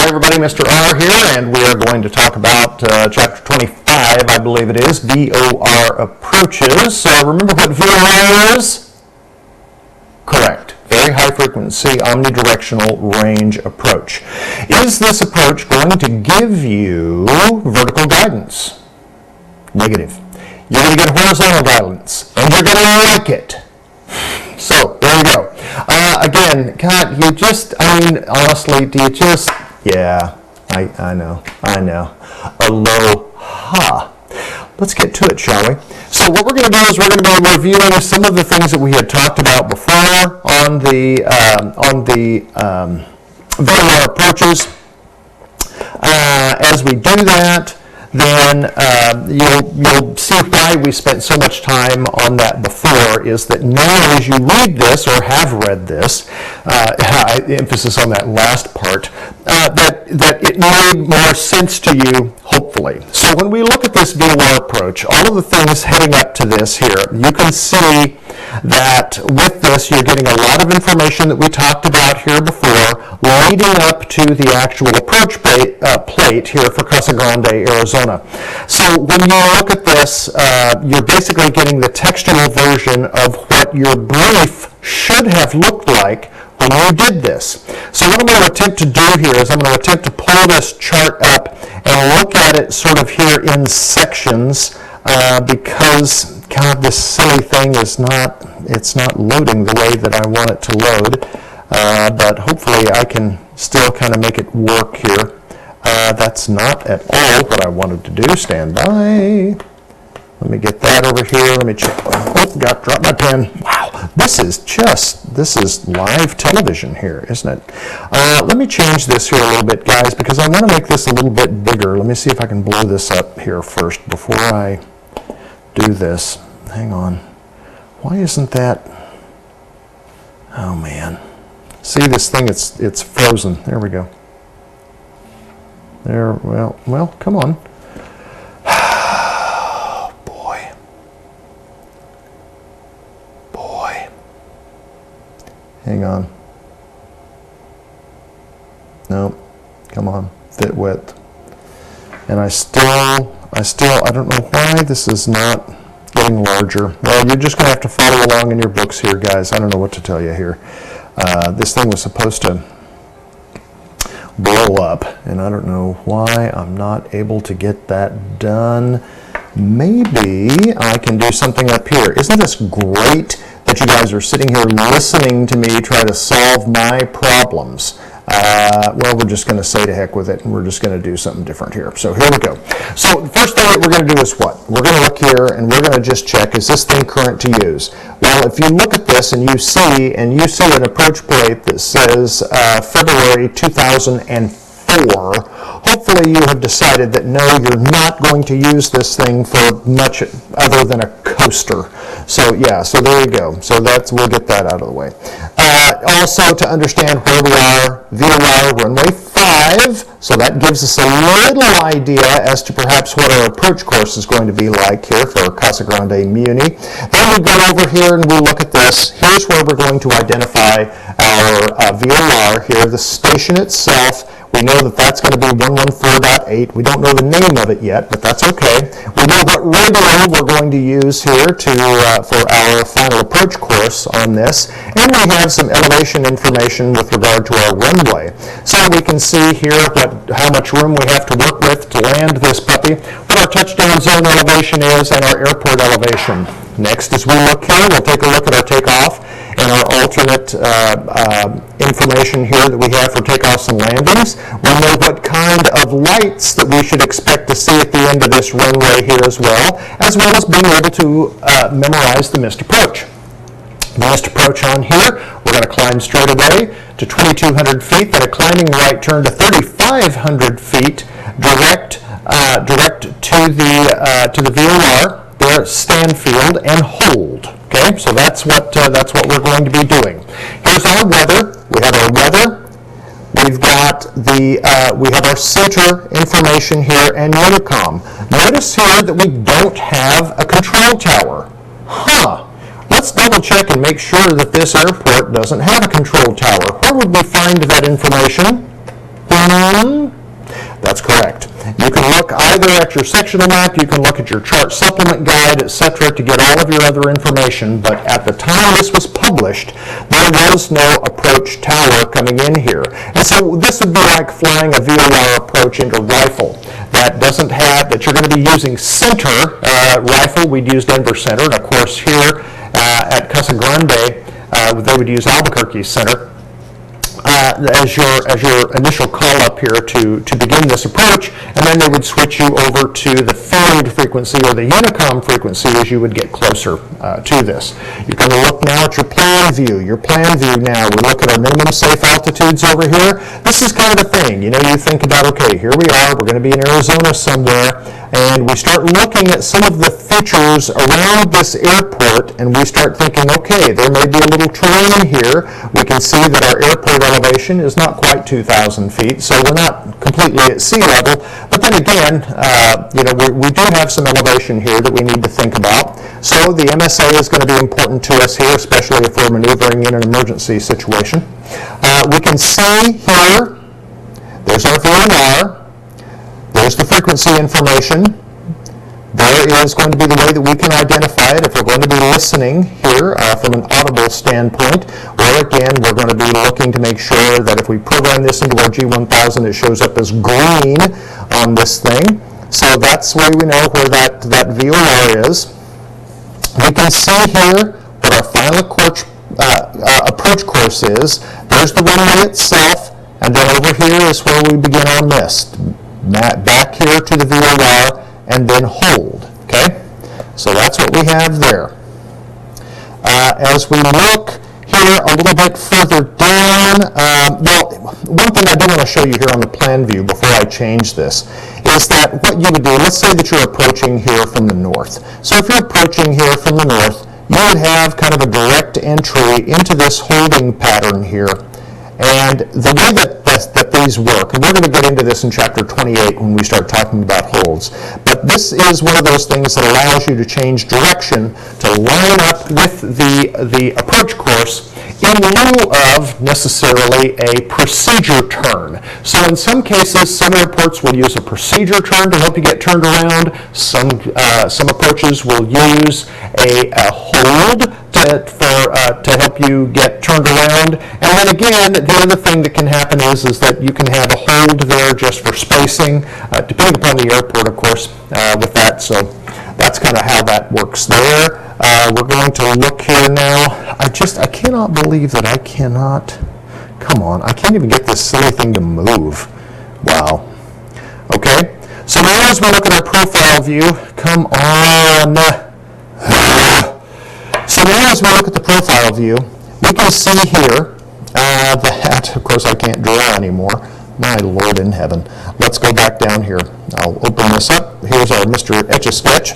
Hi everybody, Mr. R here, and we are going to talk about Chapter 25, I believe it is, VOR approaches. So remember what VOR is? Correct. Very high frequency omnidirectional range approach. Is this approach going to give you vertical guidance? Negative. You're going to get horizontal guidance, and you're going to like it. So, there you go. Again, God, you just, honestly, do you just, yeah, I know. Aloha. Let's get to it, shall we? So what we're going to do is we're going to be reviewing some of the things that we had talked about before on the VOR approaches. As we do that, then you'll see why we spent so much time on that before, is that now as you read this, or have read this, emphasis on that last part, that it made more sense to you, hopefully. So when we look at this VOR approach, all of the things heading up to this here, you can see that with this you're getting a lot of information that we talked about here before, leading up to the actual approach plate here for Casa Grande, Arizona. So when you look at this, you're basically getting the textual version of what your brief should have looked like when you did this. So what I'm going to attempt to do here is I'm going to attempt to pull this chart up and look at it sort of here in sections, because God, this silly thing is it's not loading the way that I want it to load, but hopefully I can still kind of make it work here. That's not at all what I wanted to do. Stand by. Let me get that over here. Let me check. Oh, dropped my pen. Wow, this is live television here, isn't it? Let me change this here a little bit, guys, because I want to make this a little bit bigger. Let me see if I can blow this up here first before I do this. Hang on. Why isn't that? Oh, man. See this thing? It's frozen. There we go. There. Well, come on. Boy. Hang on. No. Come on. Fit width. And I don't know why this is not getting larger. Well, you're just going to have to follow along in your books here, guys. I don't know what to tell you here. This thing was supposed to blow up, and I don't know why I'm not able to get that done. Maybe I can do something up here. Isn't this great that you guys are sitting here listening to me try to solve my problems? Well, we're just going to say to heck with it, and we're just going to do something different here. So here we go. So the first thing that we're going to do is what? We're going to look here, and we're going to just check, is this thing current to use? Well, if you look at this and you see an approach plate that says February 2004, hopefully you have decided that no, you're not going to use this thing for much other than a coaster. So yeah, so there you go. So we'll get that out of the way. Also, to understand where we are, VOR runway 5, so that gives us a little idea as to perhaps what our approach course is going to be like here for Casa Grande Muni. Then we go over here and we look at this. Here's where we're going to identify our VOR here, the station itself. We know that that's going to be 114.8. We don't know the name of it yet, but that's okay. We know what radio we're going to use here for our final approach course on this, and we have some elevation information with regard to our runway. So we can see here how much room we have to work with to land this puppy, what our touchdown zone elevation is, and our airport elevation. Next, as we look here, we'll take a look at our takeoff and our alternate information here that we have for takeoffs and landings. We know what kind of lights that we should expect to see at the end of this runway here as well as being able to memorize the missed approach. The missed approach on here, we're going to climb straight away to 2,200 feet, then a climbing right turn to 3,500 feet, direct to the VOR. There, stand field and hold. Okay, so that's what we're going to be doing. Here's our weather. We have our weather. We've got we have our center information here and intercom. Notice here that we don't have a control tower. Let's double check and make sure that this airport doesn't have a control tower. Where would we find that information? That's correct. You can look either at your sectional map, you can look at your chart supplement guide, etc. to get all of your other information, but at the time this was published, there was no approach tower coming in here. And so this would be like flying a VOR approach into rifle. That doesn't have, that you're going to be using center rifle. We'd use Denver Center, and of course here at Casa Grande, they would use Albuquerque Center. As your initial call up here to begin this approach, and then they would switch you over to the field frequency or the Unicom frequency as you would get closer to this. You can look now at your plan view. Your plan view now, we look at our minimum safe altitudes over here. This is kind of the thing, you know, you think about, okay, here we are, we're going to be in Arizona somewhere, and we start looking at some of the features around this airport, and we start thinking, okay, there may be a little terrain here. We can see that our airport elevation is not quite 2,000 feet, so we're not completely at sea level. But then again, you know, we do have some elevation here that we need to think about. So the MSA is going to be important to us here, especially if we're maneuvering in an emergency situation. We can see here, there's our VOR. There's the frequency information. There is going to be the way that we can identify it if we're going to be listening here from an audible standpoint, or again, we're going to be looking to make sure that if we program this into our G1000, it shows up as green on this thing. So that's where we know where that VOR is. We can see here what our final approach course is. There's the runway itself, and then over here is where we begin our mist. Back here to the VOR, and then hold, okay? So that's what we have there. As we look here a little bit further down, well, one thing I do want to show you here on the plan view before I change this is that what you would do, let's say that you're approaching here from the north. So if you're approaching here from the north, you would have kind of a direct entry into this holding pattern here. And the way that these work, and we're going to get into this in Chapter 28 when we start talking about holds, but this is one of those things that allows you to change direction to line up with the approach course in lieu of necessarily a procedure turn. So in some cases, some airports will use a procedure turn to help you get turned around. Some approaches will use a hold to help you get turned around. And then again, the other thing that can happen is that you can have a hold there just for spacing, depending upon the airport, of course, with that. So that's kind of how that works there. We're going to look here now. I cannot believe that I cannot, come on, I can't even get this silly thing to move. Wow. Okay, so now as we look at our profile view, come on. So now as we look at the profile view, we can see here that, of course I can't draw anymore. My Lord in heaven. Let's go back down here. I'll open this up. Here's our Mr. Etch-a-Sketch.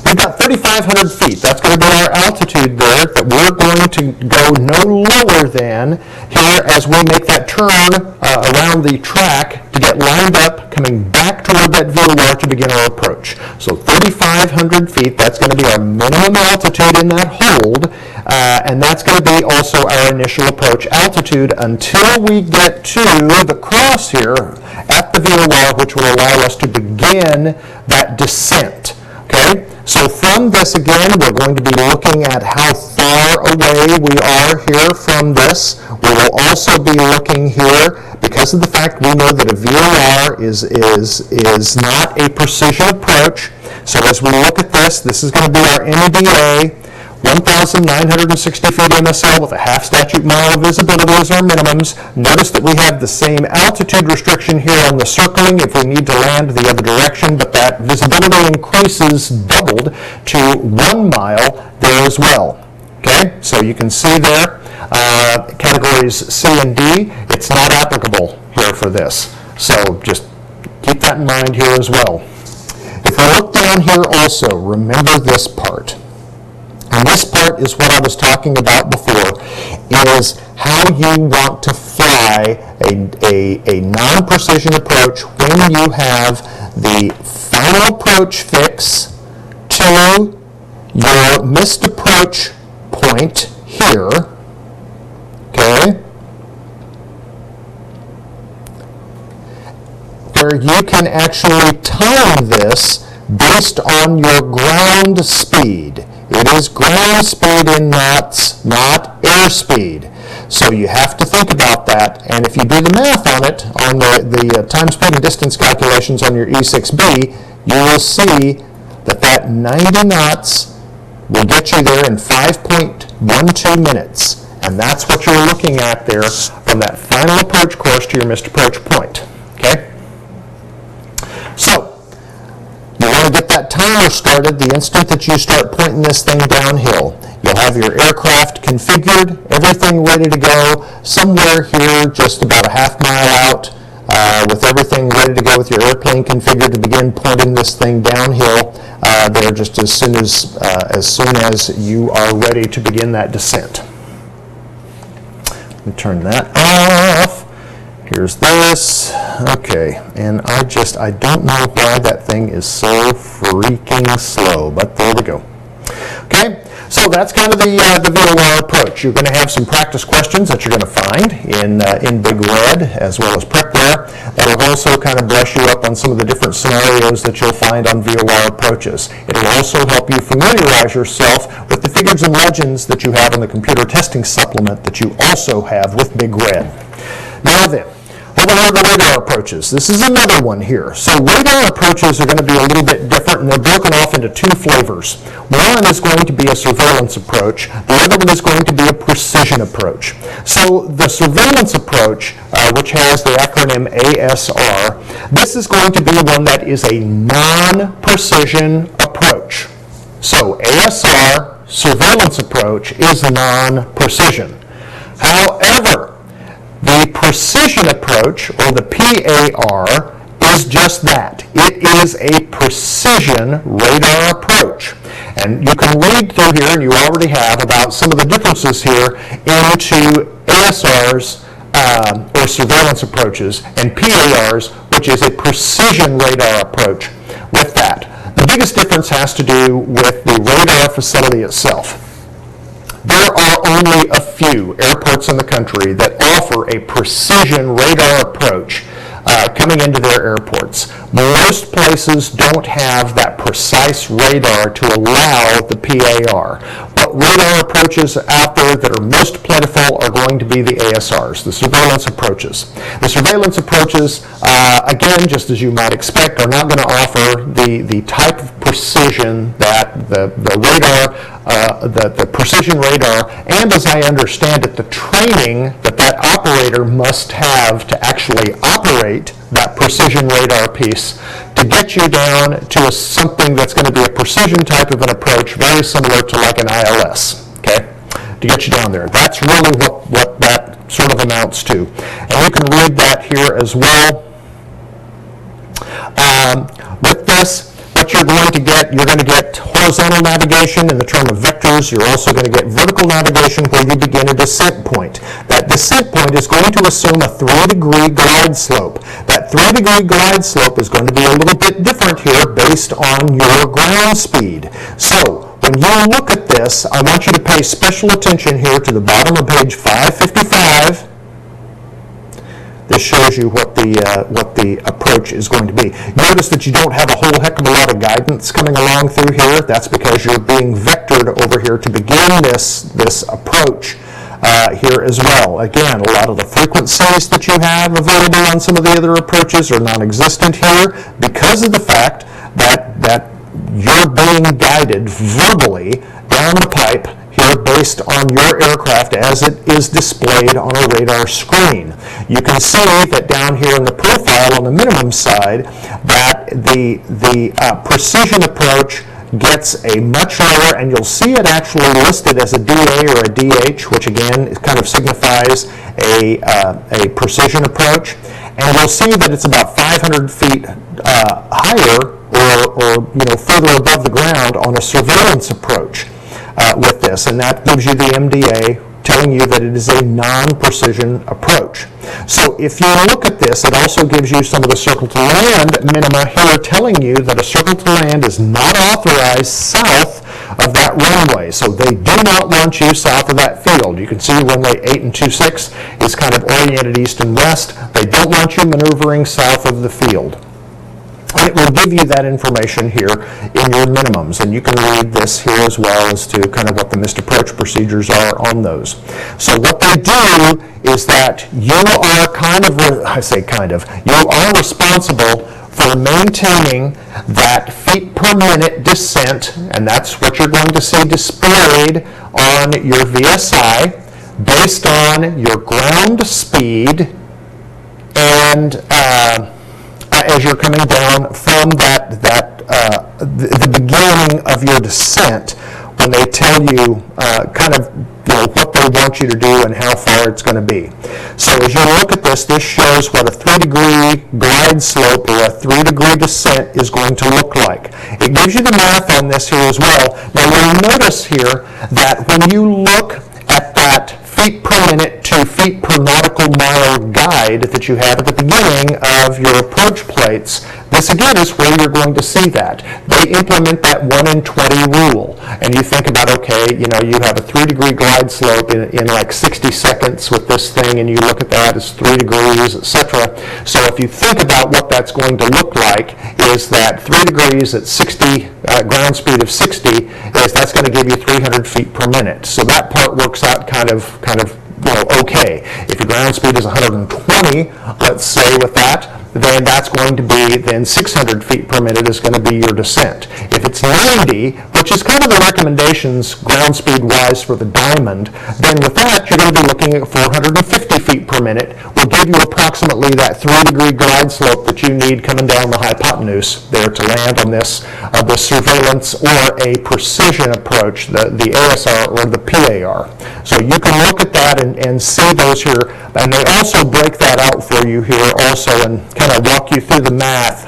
We've got 3,500 feet. That's going to be our altitude there that we're going to go no lower than here as we make that turn around the track to get lined up, coming back toward that VOR to begin our approach. So 3,500 feet, that's going to be our minimum altitude in that hold, and that's going to be also our initial approach altitude until we get to the cross here at the VOR, which will allow us to begin that descent. Okay? So from this, again, we're going to be looking at how far away we are here from this. We will also be looking here, because of the fact we know that a VOR is not a precision approach. So as we look at this, this is going to be our MBA, 1,960 feet MSL with a half statute mile of visibility as our minimums. Notice that we have the same altitude restriction here on the circling if we need to land the other direction, but that visibility increases doubled to 1 mile there as well. Okay, so you can see there, categories C and D, it's not applicable here for this. So just keep that in mind here as well. If we look down here also, remember this part. And this part is what I was talking about before, is how you want to fly a non-precision approach when you have the final approach fix to your missed approach point here, okay? where you can actually time this based on your ground speed. It is ground speed in knots, not airspeed. So you have to think about that, and if you do the math on it, on the time, speed, and distance calculations on your E6B, you will see that 90 knots will get you there in 5.12 minutes. And that's what you're looking at there from that final approach course to your missed approach point. Okay? So, you want to get that timer started the instant that you start pointing this thing downhill. You'll have your aircraft configured, everything ready to go, somewhere here just about a half mile out, with everything ready to go with your airplane configured to begin pointing this thing downhill there just as soon as you are ready to begin that descent. Let me turn that off. Here's this. Okay, and I don't know why that thing is so freaking slow, but there we go. Okay, so that's kind of the VOR approach. You're going to have some practice questions that you're going to find in Big Red as well as prepware. That'll also kind of brush you up on some of the different scenarios that you'll find on VOR approaches. It'll also help you familiarize yourself with the figures and legends that you have in the computer testing supplement that you also have with Big Red. Now then, over here are the radar approaches. This is another one here. So radar approaches are going to be a little bit different, and they're broken off into two flavors. One is going to be a surveillance approach. The other one is going to be a precision approach. So the surveillance approach, which has the acronym ASR, this is going to be one that is a non-precision approach. So ASR, surveillance approach, is non-precision. However, the precision approach, or the PAR, is just that. It is a precision radar approach. And you can read through here, and you already have, about some of the differences here into ASRs, or surveillance approaches, and PARs, which is a precision radar approach with that. The biggest difference has to do with the radar facility itself. There are only a few airports in the country that offer a precision radar approach coming into their airports. Most places don't have that precise radar to allow the PAR. But radar approaches out there that are most plentiful are going to be the ASRs, the surveillance approaches. The surveillance approaches, again, just as you might expect, are not going to offer the type of precision that the radar, the precision radar, and as I understand it, the training that operator must have to actually operate that precision radar piece to get you down to something that's going to be a precision type of an approach, very similar to like an ILS, okay, to get you down there. That's really what that sort of amounts to. And you can read that here as well. With this, what you're going to get horizontal navigation in the term of vectors. You're also going to get vertical navigation where you begin a descent point. That descent point is going to assume a 3-degree glide slope. That 3-degree glide slope is going to be a little bit different here based on your ground speed. So when you look at this, I want you to pay special attention here to the bottom of page 555. This shows you what the approach is going to be. Notice that you don't have a whole heck of a lot of guidance coming along through here. That's because you're being vectored over here to begin this approach here as well. Again, a lot of the frequencies that you have available on some of the other approaches are non-existent here because of the fact that you're being guided verbally down the pipe here based on your aircraft as it is displayed on a radar screen. You can see that down here in the profile on the minimum side that the precision approach gets a much lower, and you'll see it actually listed as a DA or a DH, which again kind of signifies a precision approach. And you'll see that it's about 500 feet higher or further above the ground on a surveillance approach with this, and that gives you the MDA telling you that it is a non-precision approach. So if you look at this, it also gives you some of the circle to land minima here, telling you that a circle to land is not authorized south of that runway. So they do not want you south of that field. You can see runway 8 and 26 is kind of oriented east and west. They don't want you maneuvering south of the field. It will give you that information here in your minimums, and you can read this here as well as to kind of what the missed approach procedures are on those. So what they do is that you are you are responsible for maintaining that feet per minute descent, and that's what you're going to see displayed on your VSI based on your ground speed and as you're coming down from the beginning of your descent, when they tell you what they want you to do and how far it's going to be. So as you look at this, this shows what a 3-degree glide slope or a 3-degree descent is going to look like. It gives you the math on this here as well. Now you'll notice here that when you look at that feet per minute to feet per nautical mile guide that you have at the beginning of your approach plates, this again is where you're going to see that. They implement that 1 in 20 rule. And you think about, okay, you have a 3-degree glide slope in like 60 seconds with this thing, and you look at that as 3 degrees, etc. So if you think about what that's going to look like, is that 3 degrees at 60, ground speed of 60, that's going to give you 300 feet per minute. So that part works out kind of okay. If your ground speed is 120, let's say with that, then that's going to be, then 600 feet per minute is going to be your descent. If it's 90, which is kind of the recommendations ground speed wise for the Diamond, then with that you're going to be looking at 450 feet per minute, will give you approximately that 3-degree glide slope that you need coming down the hypotenuse there to land on this surveillance or a precision approach, the ASR or the PAR. So you can look at that and see those here, and they also break that out for you here also and kind of walk you through the math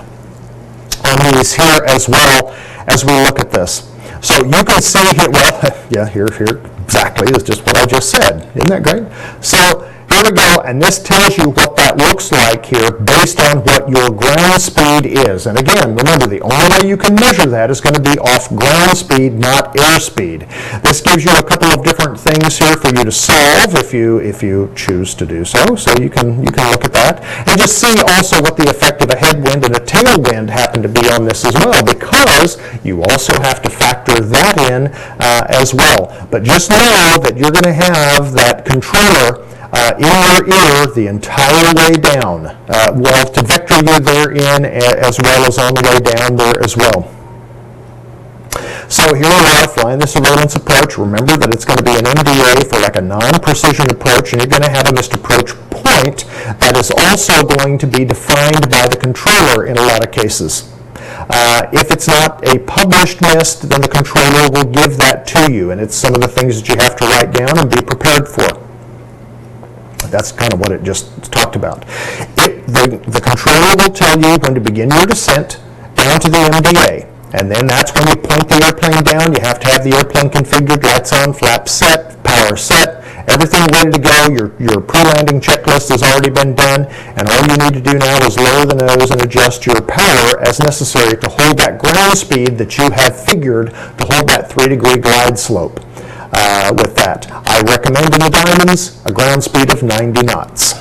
on these here as well as we look at this. So you can see here, well, yeah, here, exactly, is just what I just said. Isn't that great? So here we go, and this tells you what that looks like here based on what your ground speed is. And again, remember, the only way you can measure that is going to be off ground speed, not airspeed. This gives you a couple of different things here for you to solve if you choose to do so. So you can look at that and just see also what the effect of a headwind and a tailwind happen to be on this as well, because you also have to factor that in as well. But just know that you're going to have that controller in your ear the entire way down, to vector you therein as well as on the way down there as well. So here we are flying the surveillance approach. Remember that it's going to be an MDA for like a non-precision approach, and you're going to have a missed approach point that is also going to be defined by the controller in a lot of cases. If it's not a published missed, then the controller will give that to you, and it's some of the things that you have to write down and be prepared for. That's kind of what it just talked about. The controller will tell you when to begin your descent down to the MDA. And then that's when you point the airplane down. You have to have the airplane configured, lights on, flaps set, power set, everything ready to go. Your pre-landing checklist has already been done. And all you need to do now is lower the nose and adjust your power as necessary to hold that ground speed that you have figured to hold that 3-degree glide slope. With that, I recommend in the Diamonds a ground speed of 90 knots.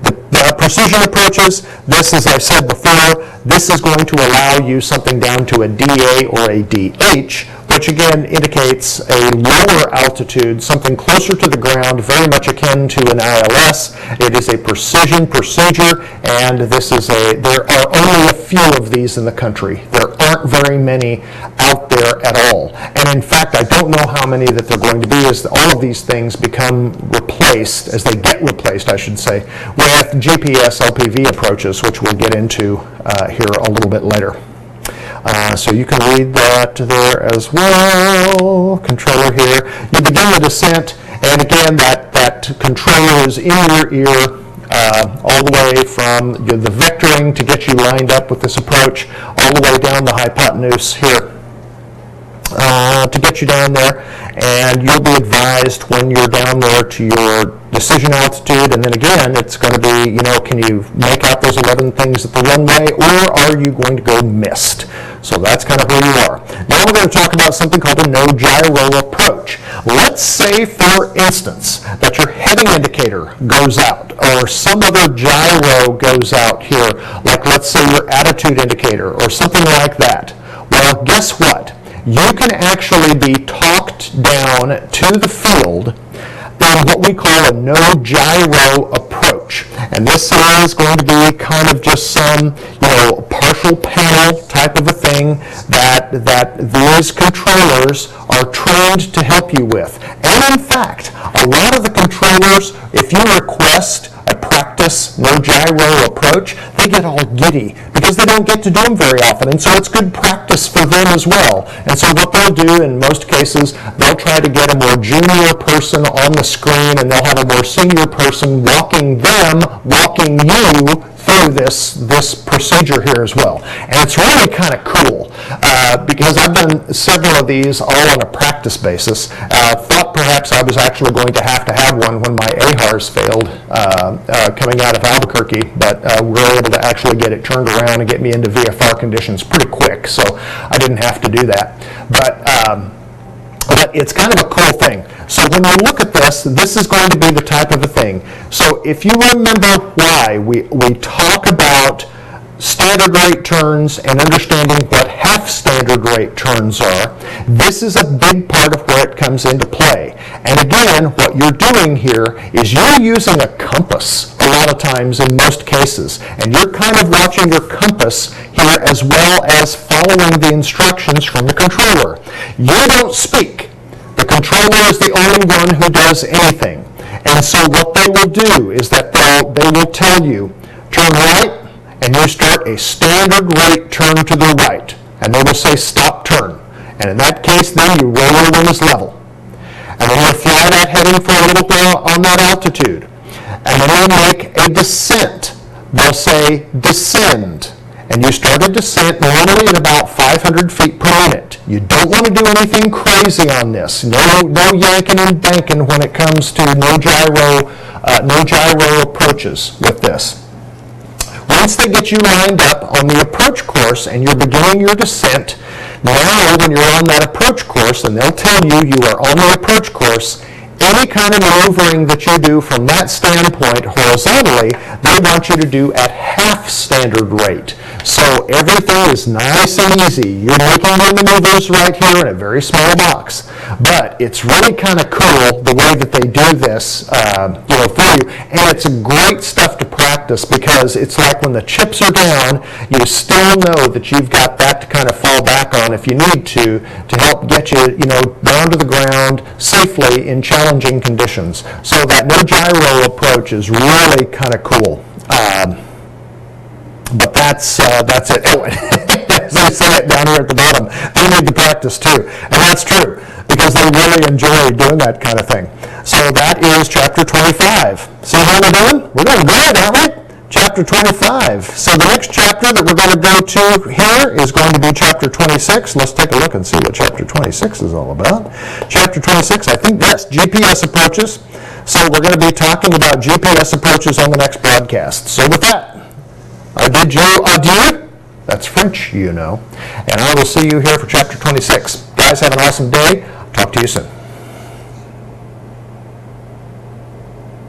The precision approaches, this, as I said before, this is going to allow you something down to a DA or a DH, which again indicates a lower altitude, something closer to the ground, very much akin to an ILS. It is a precision procedure, and there are only a few of these in the country. There aren't very many out there at all. And in fact, I don't know how many that they're going to be as all of these things become replaced, as they get replaced, I should say, with GPS LPV approaches, which we'll get into here a little bit later. So you can read that there as well. Controller here. You begin the descent, and again, that controller is in your ear all the way from the vectoring to get you lined up with this approach, all the way down the hypotenuse here. to get you down there, and you'll be advised when you're down there to your decision altitude, and then again it's going to be, can you make out those 11 things at the runway, or are you going to go missed? So that's kind of where you are. Now we're going to talk about something called a no gyro approach. Let's say, for instance, that your heading indicator goes out, or some other gyro goes out here, like let's say your attitude indicator or something like that. Well, guess what? You can actually be talked down to the field in what we call a no gyro approach. And this is going to be kind of just some, partial panel type of a thing that these controllers are trained to help you with. And in fact, a lot of the controllers, if you request a practice no gyro approach, they get all giddy because they don't get to do them very often, and so it's good practice for them as well. And so what they'll do in most cases, they'll try to get a more junior person on the screen, and they'll have a more senior person walking you through this procedure here as well. And it's really kind of cool because I've done several of these all on a practice basis. Thought perhaps I was actually going to have one when my AHARs failed coming out of Albuquerque, but we were able to actually get it turned around and get me into VFR conditions pretty quick, so I didn't have to do that. But it's kind of a cool thing. So when you look at this is going to be the type of a thing. So if you remember why we talk about standard rate turns and understanding what half standard rate turns are, this is a big part of where it comes into play. And again, what you're doing here is you're using a compass a lot of times in most cases, and you're kind of watching your compass here as well as following the instructions from the controller. You don't speak. The controller is the only one who does anything. And so what they will do is that they will tell you, turn right, and you start a standard rate turn to the right. And they will say stop turn. And in that case, then you roll your wings level. And then you fly that heading for a little while on that altitude. And then you make a descent. They'll say descend. And you start a descent normally at about 500 feet per minute. You don't want to do anything crazy on this. No yanking and banking when it comes to no gyro approaches with this. Once they get you lined up on the approach course and you're beginning your descent, now when you're on that approach course, and they'll tell you you are on the approach course, any kind of maneuvering that you do from that standpoint horizontally, they want you to do at half standard rate. So everything is nice and easy. You're making the maneuvers right here in a very small box. But it's really kind of cool the way that they do this for you. And it's great stuff to practice because it's like when the chips are down, you still know that you've got that to kind of fall back on if you need to help get you, down to the ground safely in challenging conditions. So that no gyro approach is really kind of cool. But that's it. Oh, as I say it down here at the bottom, they need to practice too. And that's true, because they really enjoy doing that kind of thing. So that is Chapter 25. See how we're doing? We're doing good, aren't we? Chapter 25. So the next chapter that we're going to go to here is going to be Chapter 26. Let's take a look and see what Chapter 26 is all about. Chapter 26, I think, yes, GPS approaches. So we're going to be talking about GPS approaches on the next broadcast. So with that, I bid you adieu. That's French, And I will see you here for Chapter 26. Guys, have an awesome day. Talk to you soon.